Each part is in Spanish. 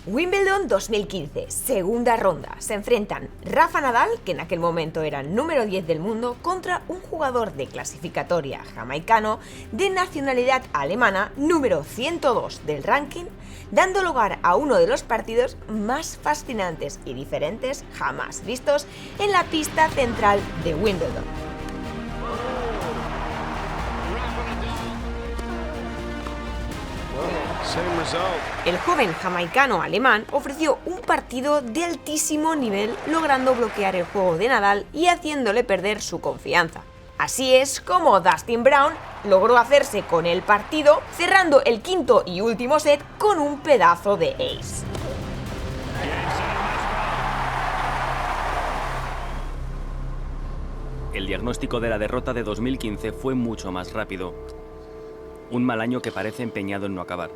Wimbledon 2015, segunda ronda. Se enfrentan Rafa Nadal, que en aquel momento era el número 10 del mundo, contra un jugador de clasificatoria jamaicano de nacionalidad alemana, número 102 del ranking, dando lugar a uno de los partidos más fascinantes y diferentes jamás vistos en la pista central de Wimbledon. El joven jamaicano-alemán ofreció un partido de altísimo nivel, logrando bloquear el juego de Nadal y haciéndole perder su confianza. Así es como Dustin Brown logró hacerse con el partido, cerrando el quinto y último set con un pedazo de ace. El diagnóstico de la derrota de 2015 fue mucho más rápido. Un mal año que parece empeñado en no acabar.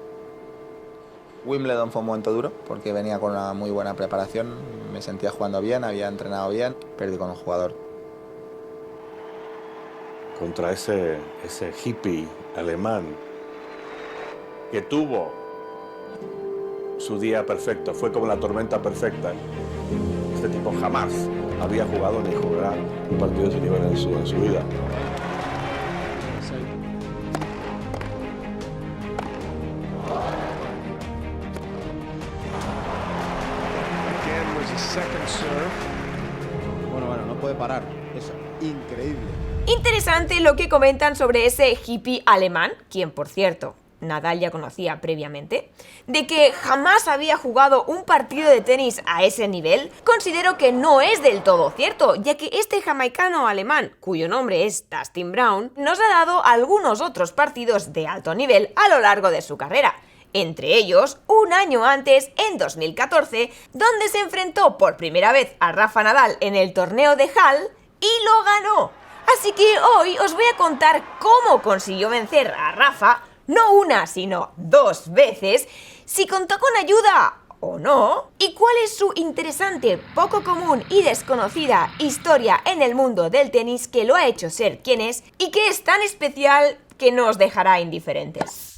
Wimbledon fue un momento duro porque venía con una muy buena preparación, me sentía jugando bien, había entrenado bien, perdí con un jugador. Contra ese hippie alemán que tuvo su día perfecto, fue como la tormenta perfecta. Este tipo jamás había jugado ni jugará un partido de ese nivel en su vida. Bueno, no puede parar. Es increíble. Interesante lo que comentan sobre ese hippie alemán, quien por cierto Nadal ya conocía previamente, de que jamás había jugado un partido de tenis a ese nivel. Considero que no es del todo cierto, ya que este jamaicano alemán, cuyo nombre es Dustin Brown, nos ha dado algunos otros partidos de alto nivel a lo largo de su carrera. Entre ellos, un año antes, en 2014, donde se enfrentó por primera vez a Rafa Nadal en el torneo de Halle y lo ganó. Así que hoy os voy a contar cómo consiguió vencer a Rafa, no una, sino dos veces, si contó con ayuda o no, y cuál es su interesante, poco común y desconocida historia en el mundo del tenis que lo ha hecho ser quien es y que es tan especial que no os dejará indiferentes.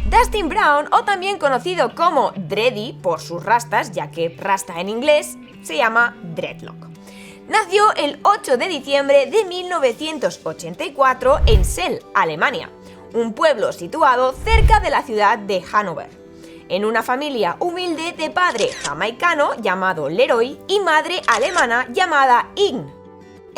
Dustin Brown, o también conocido como Dreddy por sus rastas, ya que rasta en inglés se llama dreadlock, nació el 8 de diciembre de 1984 en Celle, Alemania, un pueblo situado cerca de la ciudad de Hannover, en una familia humilde de padre jamaicano llamado Leroy y madre alemana llamada Ing.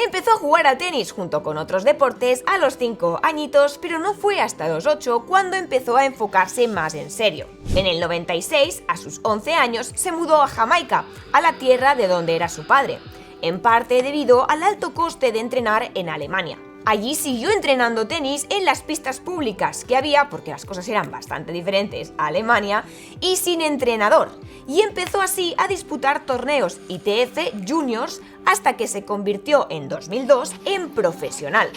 Empezó a jugar al tenis junto con otros deportes a los 5 añitos, pero no fue hasta los 8 cuando empezó a enfocarse más en serio. En el 96, a sus 11 años, se mudó a Jamaica, a la tierra de donde era su padre, en parte debido al alto coste de entrenar en Alemania. Allí siguió entrenando tenis en las pistas públicas que había, porque las cosas eran bastante diferentes a Alemania, y sin entrenador, y empezó así a disputar torneos ITF Juniors hasta que se convirtió en 2002 en profesional.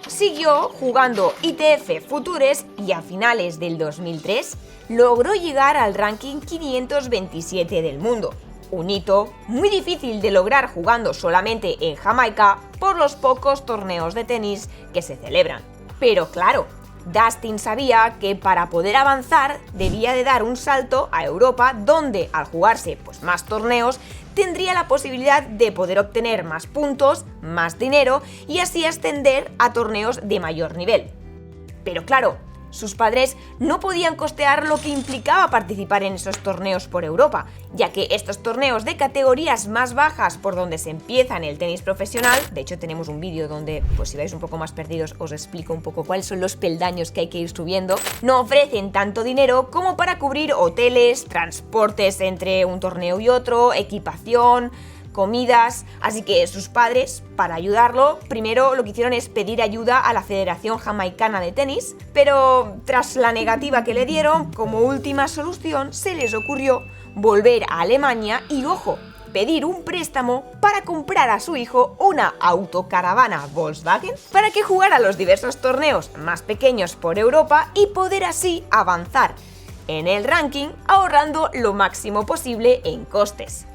Siguió jugando ITF Futures y a finales del 2003 logró llegar al ranking 527 del mundo. Un hito muy difícil de lograr jugando solamente en Jamaica por los pocos torneos de tenis que se celebran. Pero claro, Dustin sabía que para poder avanzar debía de dar un salto a Europa, donde al jugarse más torneos tendría la posibilidad de poder obtener más puntos, más dinero y así ascender a torneos de mayor nivel. Pero claro, sus padres no podían costear lo que implicaba participar en esos torneos por Europa, ya que estos torneos de categorías más bajas por donde se empieza en el tenis profesional, de hecho tenemos un vídeo donde, si vais un poco más perdidos, os explico un poco cuáles son los peldaños que hay que ir subiendo, no ofrecen tanto dinero como para cubrir hoteles, transportes entre un torneo y otro, equipación, comidas, así que sus padres, para ayudarlo, primero lo que hicieron es pedir ayuda a la Federación Jamaicana de Tenis, pero tras la negativa que le dieron, como última solución se les ocurrió volver a Alemania y, ojo, pedir un préstamo para comprar a su hijo una autocaravana Volkswagen para que jugara los diversos torneos más pequeños por Europa y poder así avanzar en el ranking, ahorrando lo máximo posible en costes.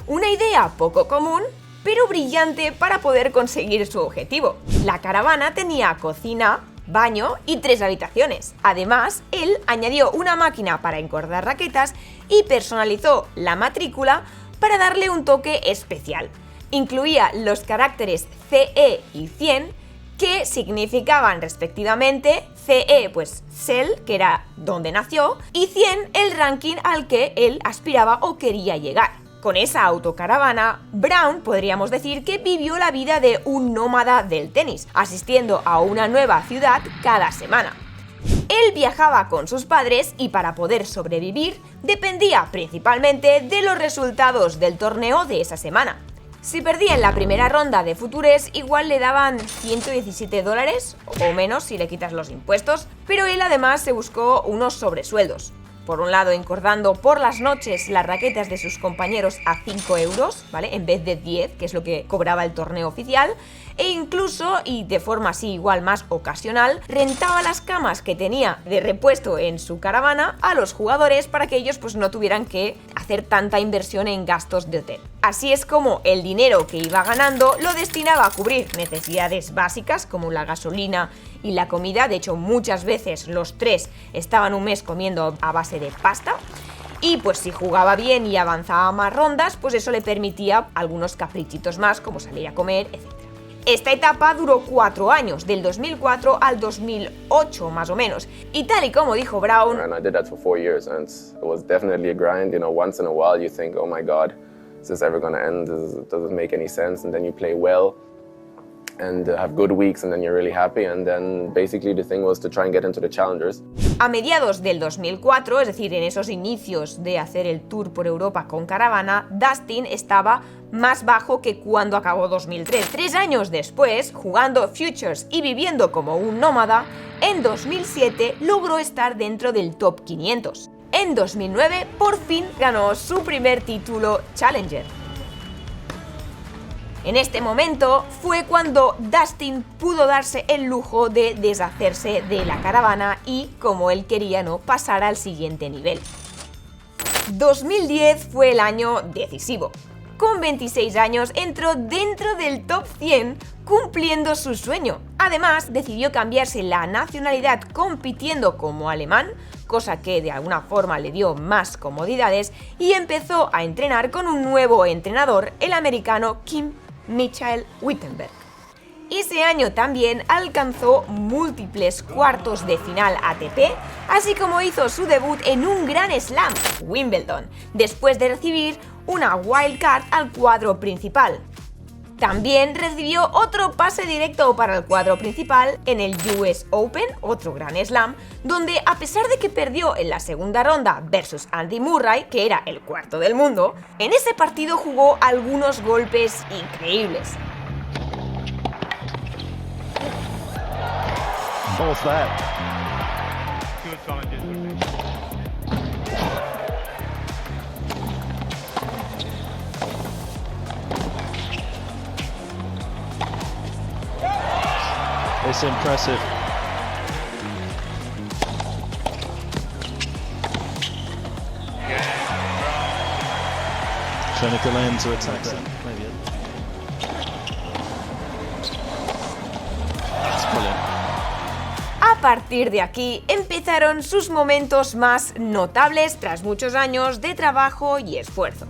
Una idea poco común, pero brillante para poder conseguir su objetivo. La caravana tenía cocina, baño y 3 habitaciones. Además, él añadió una máquina para encordar raquetas y personalizó la matrícula para darle un toque especial. Incluía los caracteres CE y 100, que significaban respectivamente CE, pues Cell, que era donde nació, y 100, el ranking al que él aspiraba o quería llegar. Con esa autocaravana, Brown podríamos decir que vivió la vida de un nómada del tenis, asistiendo a una nueva ciudad cada semana. Él viajaba con sus padres y para poder sobrevivir dependía principalmente de los resultados del torneo de esa semana. Si perdía en la primera ronda de Futures, igual le daban $117 o menos si le quitas los impuestos, pero él además se buscó unos sobresueldos. Por un lado, encordando por las noches las raquetas de sus compañeros a 5 euros, ¿vale? En vez de 10, que es lo que cobraba el torneo oficial, e incluso, y de forma así igual más ocasional, rentaba las camas que tenía de repuesto en su caravana a los jugadores para que ellos pues no tuvieran que hacer tanta inversión en gastos de hotel. Así es como el dinero que iba ganando lo destinaba a cubrir necesidades básicas como la gasolina y la comida. De hecho, muchas veces los tres estaban un mes comiendo a base de pasta. Y pues si jugaba bien y avanzaba más rondas, pues eso le permitía algunos caprichitos más, como salir a comer, etc. Esta etapa duró 4 años, del 2004 al 2008 más o menos. Y tal y como dijo Brown, And I did that for 4 years, and it was definitely a grind. You know, once in a while you think, oh my God, is this ever going to end? Does it make any sense? And then you play well and have good weeks, and then you're really happy. And then basically the thing was to try and get into the challengers. a mediados del 2004, es decir, en esos inicios de hacer el tour por Europa con caravana, Dustin estaba más bajo que cuando acabó 2003. 3 años después, jugando Futures y viviendo como un nómada, en 2007 logró estar dentro del top 500. En 2009, por fin ganó su primer título Challenger. En este momento fue cuando Dustin pudo darse el lujo de deshacerse de la caravana y, como él quería, no pasar al siguiente nivel. 2010 fue el año decisivo. Con 26 años entró dentro del top 100 cumpliendo su sueño. Además, decidió cambiarse la nacionalidad compitiendo como alemán, cosa que de alguna forma le dio más comodidades, y empezó a entrenar con un nuevo entrenador, el americano Kim Michael Wittenberg. Ese año también alcanzó múltiples cuartos de final ATP, así como hizo su debut en un Grand Slam, Wimbledon, después de recibir una wildcard al cuadro principal. También recibió otro pase directo para el cuadro principal en el US Open, otro Grand Slam, donde a pesar de que perdió en la segunda ronda versus Andy Murray, que era el cuarto del mundo, en ese partido jugó algunos golpes increíbles. What's that? It's impressive. Trying to land to attack that. Maybe. That's brilliant. A partir de aquí empezaron sus momentos más notables tras muchos años de trabajo y esfuerzo.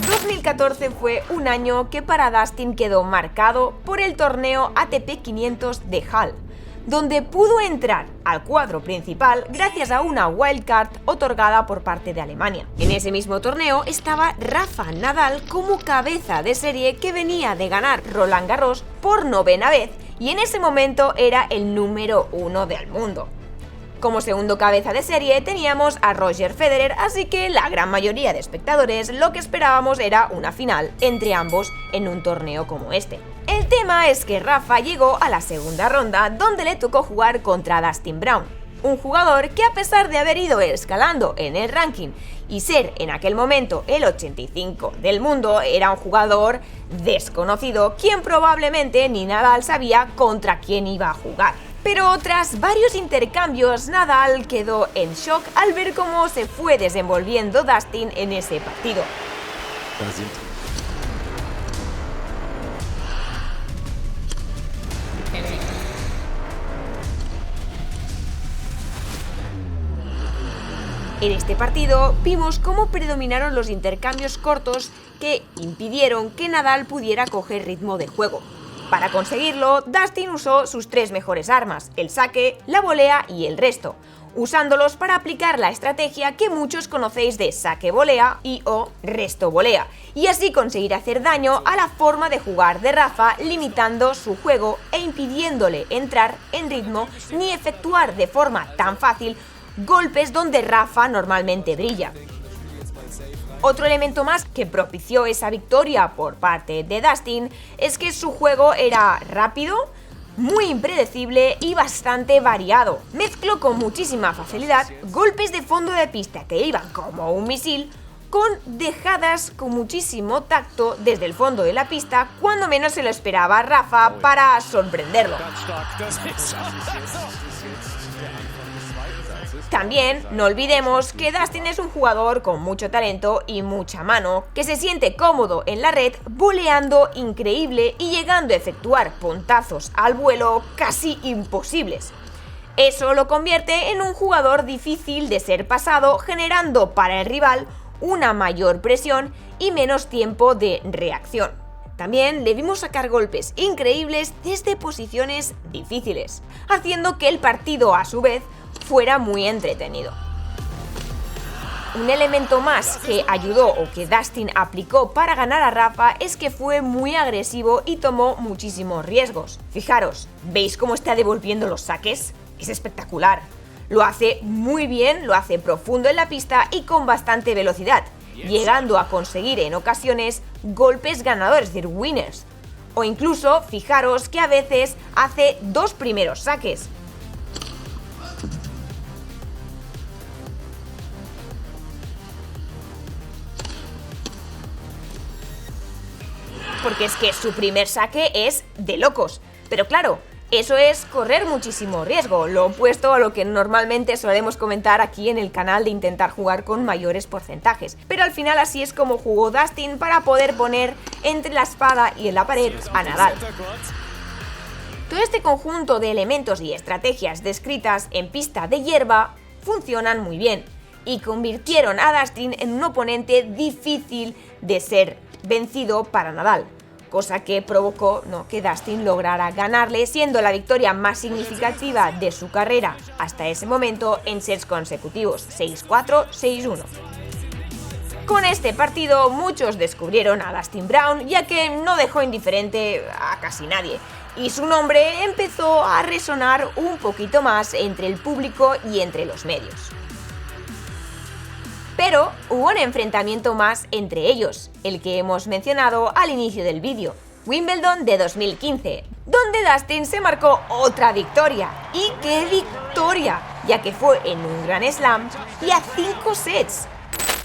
2014 fue un año que para Dustin quedó marcado por el torneo ATP 500 de Halle, donde pudo entrar al cuadro principal gracias a una wildcard otorgada por parte de Alemania. En ese mismo torneo estaba Rafa Nadal como cabeza de serie, que venía de ganar Roland Garros por 9ª vez y en ese momento era el número 1 del mundo. Como segundo cabeza de serie teníamos a Roger Federer, así que la gran mayoría de espectadores lo que esperábamos era una final entre ambos en un torneo como este. El tema es que Rafa llegó a la segunda ronda, donde le tocó jugar contra Dustin Brown, un jugador que, a pesar de haber ido escalando en el ranking y ser en aquel momento el 85 del mundo, era un jugador desconocido, quien probablemente ni Nadal sabía contra quién iba a jugar. Pero tras varios intercambios, Nadal quedó en shock al ver cómo se fue desenvolviendo Dustin en ese partido. En este partido vimos cómo predominaron los intercambios cortos que impidieron que Nadal pudiera coger ritmo de juego. Para conseguirlo, Dustin usó sus tres mejores armas, el saque, la volea y el resto, usándolos para aplicar la estrategia que muchos conocéis de saque-volea y o resto-volea, y así conseguir hacer daño a la forma de jugar de Rafa, limitando su juego e impidiéndole entrar en ritmo ni efectuar de forma tan fácil golpes donde Rafa normalmente brilla. Otro elemento más que propició esa victoria por parte de Dustin es que su juego era rápido, muy impredecible y bastante variado. Mezcló con muchísima facilidad golpes de fondo de pista que iban como un misil con dejadas con muchísimo tacto desde el fondo de la pista cuando menos se lo esperaba Rafa para sorprenderlo. También no olvidemos que Dustin es un jugador con mucho talento y mucha mano, que se siente cómodo en la red, voleando increíble y llegando a efectuar puntazos al vuelo casi imposibles. Eso lo convierte en un jugador difícil de ser pasado, generando para el rival una mayor presión y menos tiempo de reacción. También le vimos sacar golpes increíbles desde posiciones difíciles, haciendo que el partido a su vez fuera muy entretenido. Un elemento más que ayudó o que Dustin aplicó para ganar a Rafa es que fue muy agresivo y tomó muchísimos riesgos. Fijaros, ¿veis cómo está devolviendo los saques? Es espectacular. Lo hace muy bien, lo hace profundo en la pista y con bastante velocidad, llegando a conseguir en ocasiones golpes ganadores, es decir, winners. O incluso, fijaros que a veces hace dos primeros saques. Porque es que su primer saque es de locos. Pero claro, eso es correr muchísimo riesgo, lo opuesto a lo que normalmente solemos comentar aquí en el canal de intentar jugar con mayores porcentajes. Pero al final así es como jugó Dustin para poder poner entre la espada y en la pared a Nadal. Todo este conjunto de elementos y estrategias descritas en pista de hierba funcionan muy bien y convirtieron a Dustin en un oponente difícil de ser vencido para Nadal, cosa que provocó que Dustin lograra ganarle, siendo la victoria más significativa de su carrera hasta ese momento en sets consecutivos, 6-4, 6-1. Con este partido muchos descubrieron a Dustin Brown, ya que no dejó indiferente a casi nadie, y su nombre empezó a resonar un poquito más entre el público y entre los medios. Pero hubo un enfrentamiento más entre ellos, el que hemos mencionado al inicio del vídeo, Wimbledon de 2015, donde Dustin se marcó otra victoria. ¡Y qué victoria! Ya que fue en un Grand Slam y a 5 sets.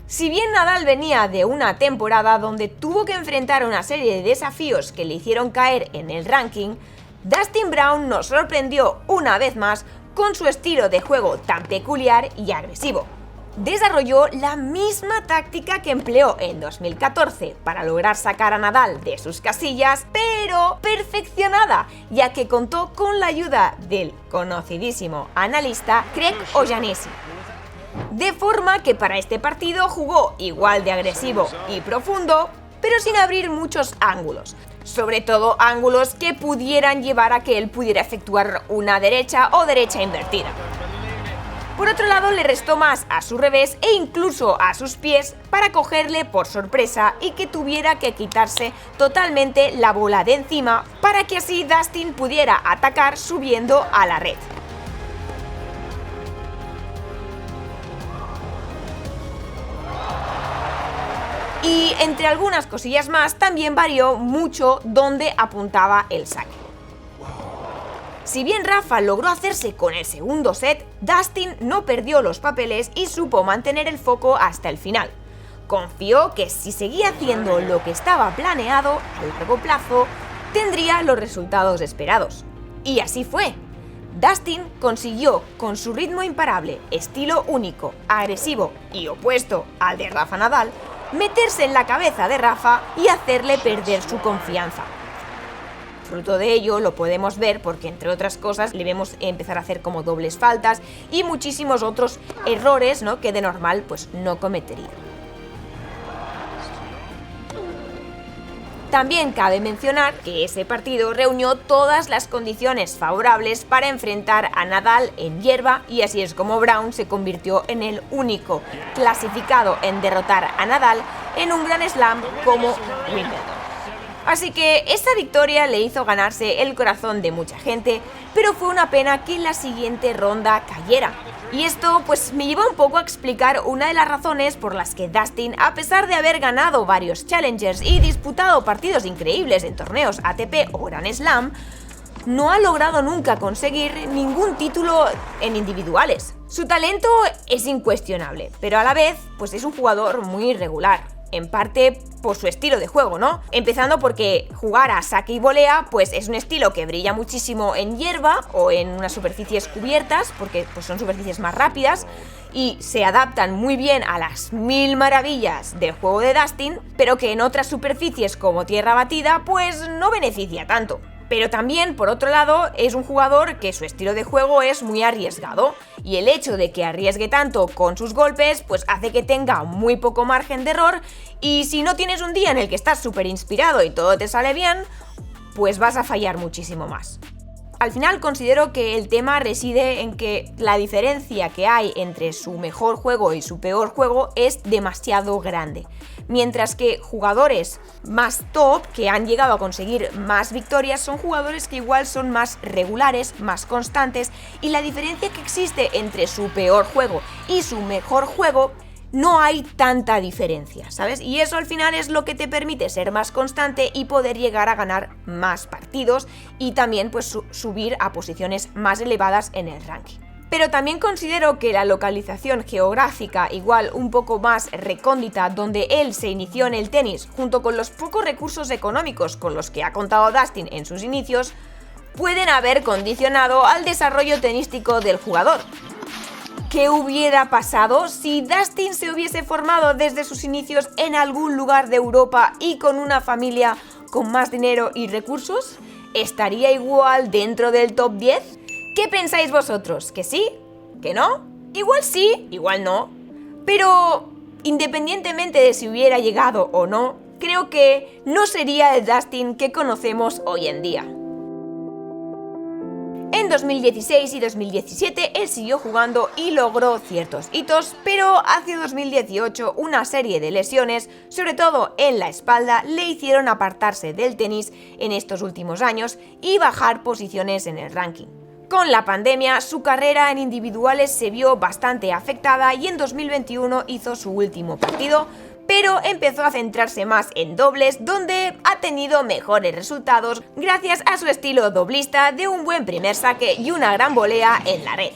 Si bien Nadal venía de una temporada donde tuvo que enfrentar una serie de desafíos que le hicieron caer en el ranking, Dustin Brown nos sorprendió una vez más con su estilo de juego tan peculiar y agresivo. Desarrolló la misma táctica que empleó en 2014 para lograr sacar a Nadal de sus casillas, pero perfeccionada, ya que contó con la ayuda del conocidísimo analista Craig O'Shaughnessy. De forma que para este partido jugó igual de agresivo y profundo, pero sin abrir muchos ángulos. Sobre todo ángulos que pudieran llevar a que él pudiera efectuar una derecha o derecha invertida. Por otro lado, le restó más a su revés e incluso a sus pies para cogerle por sorpresa y que tuviera que quitarse totalmente la bola de encima para que así Dustin pudiera atacar subiendo a la red. Y entre algunas cosillas más también varió mucho dónde apuntaba el saque. Si bien Rafa logró hacerse con el segundo set, Dustin no perdió los papeles y supo mantener el foco hasta el final. Confió que si seguía haciendo lo que estaba planeado a largo plazo, tendría los resultados esperados. Y así fue. Dustin consiguió, con su ritmo imparable, estilo único, agresivo y opuesto al de Rafa Nadal, meterse en la cabeza de Rafa y hacerle perder su confianza. Fruto de ello lo podemos ver porque, entre otras cosas, le vemos empezar a hacer como dobles faltas y muchísimos otros errores, ¿no?, que de normal pues no cometería. También cabe mencionar que ese partido reunió todas las condiciones favorables para enfrentar a Nadal en hierba, y así es como Brown se convirtió en el único clasificado en derrotar a Nadal en un Grand Slam como Wimbledon. Así que esta victoria le hizo ganarse el corazón de mucha gente, pero fue una pena que la siguiente ronda cayera. Y esto pues me lleva un poco a explicar una de las razones por las que Dustin, a pesar de haber ganado varios Challengers y disputado partidos increíbles en torneos ATP o Grand Slam, no ha logrado nunca conseguir ningún título en individuales. Su talento es incuestionable, pero a la vez pues es un jugador muy irregular. En parte por su estilo de juego, ¿no? Empezando porque jugar a saque y volea pues es un estilo que brilla muchísimo en hierba o en unas superficies cubiertas, porque pues son superficies más rápidas y se adaptan muy bien a las mil maravillas del juego de Dustin, pero que en otras superficies como tierra batida pues no beneficia tanto. Pero también, por otro lado, es un jugador que su estilo de juego es muy arriesgado, y el hecho de que arriesgue tanto con sus golpes pues hace que tenga muy poco margen de error, y si no tienes un día en el que estás súper inspirado y todo te sale bien, pues vas a fallar muchísimo más. Al final considero que el tema reside en que la diferencia que hay entre su mejor juego y su peor juego es demasiado grande. Mientras que jugadores más top, que han llegado a conseguir más victorias, son jugadores que igual son más regulares, más constantes, y la diferencia que existe entre su peor juego y su mejor juego no hay tanta diferencia, ¿sabes? Y eso al final es lo que te permite ser más constante y poder llegar a ganar más partidos y también pues subir a posiciones más elevadas en el ranking. Pero también considero que la localización geográfica igual un poco más recóndita donde él se inició en el tenis, junto con los pocos recursos económicos con los que ha contado Dustin en sus inicios, pueden haber condicionado al desarrollo tenístico del jugador. ¿Qué hubiera pasado si Dustin se hubiese formado desde sus inicios en algún lugar de Europa y con una familia con más dinero y recursos? ¿Estaría igual dentro del top 10? ¿Qué pensáis vosotros? ¿Que sí? ¿Que no? Igual sí, igual no. Pero independientemente de si hubiera llegado o no, creo que no sería el Dustin que conocemos hoy en día. En 2016 y 2017 él siguió jugando y logró ciertos hitos, pero hacia 2018 una serie de lesiones, sobre todo en la espalda, le hicieron apartarse del tenis en estos últimos años y bajar posiciones en el ranking. Con la pandemia, su carrera en individuales se vio bastante afectada y en 2021 hizo su último partido, pero empezó a centrarse más en dobles, donde ha tenido mejores resultados gracias a su estilo doblista de un buen primer saque y una gran volea en la red.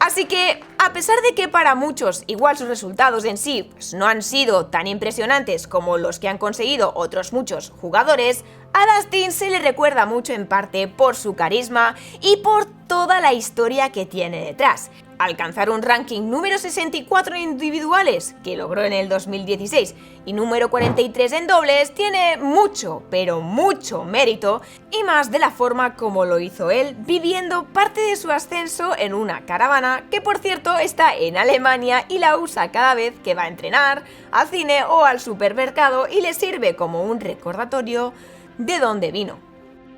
Así que, a pesar de que para muchos igual sus resultados en sí pues, no han sido tan impresionantes como los que han conseguido otros muchos jugadores, a Dustin se le recuerda mucho en parte por su carisma y por toda la historia que tiene detrás. Alcanzar un ranking número 64 en individuales, que logró en el 2016, y número 43 en dobles, tiene mucho, pero mucho mérito, y más de la forma como lo hizo él, viviendo parte de su ascenso en una caravana, que por cierto está en Alemania y la usa cada vez que va a entrenar, al cine o al supermercado, y le sirve como un recordatorio de dónde vino.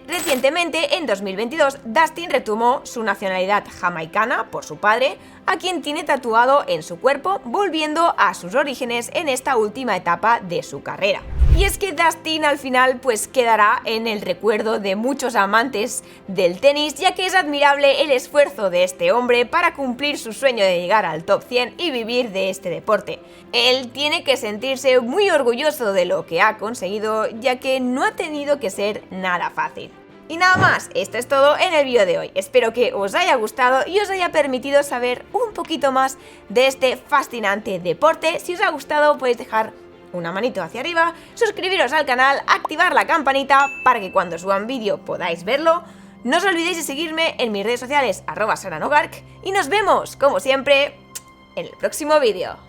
Recientemente, en 2022, Dustin retomó su nacionalidad jamaicana por su padre, a quien tiene tatuado en su cuerpo, volviendo a sus orígenes en esta última etapa de su carrera. Y es que Dustin al final pues quedará en el recuerdo de muchos amantes del tenis, ya que es admirable el esfuerzo de este hombre para cumplir su sueño de llegar al top 100 y vivir de este deporte. Él tiene que sentirse muy orgulloso de lo que ha conseguido, ya que no ha tenido que ser nada fácil. Y nada más, esto es todo en el vídeo de hoy. Espero que os haya gustado y os haya permitido saber un poquito más de este fascinante deporte. Si os ha gustado podéis dejar una manito hacia arriba, suscribiros al canal, activar la campanita para que cuando suba un vídeo podáis verlo. No os olvidéis de seguirme en mis redes sociales @saranogark y nos vemos, como siempre, en el próximo vídeo.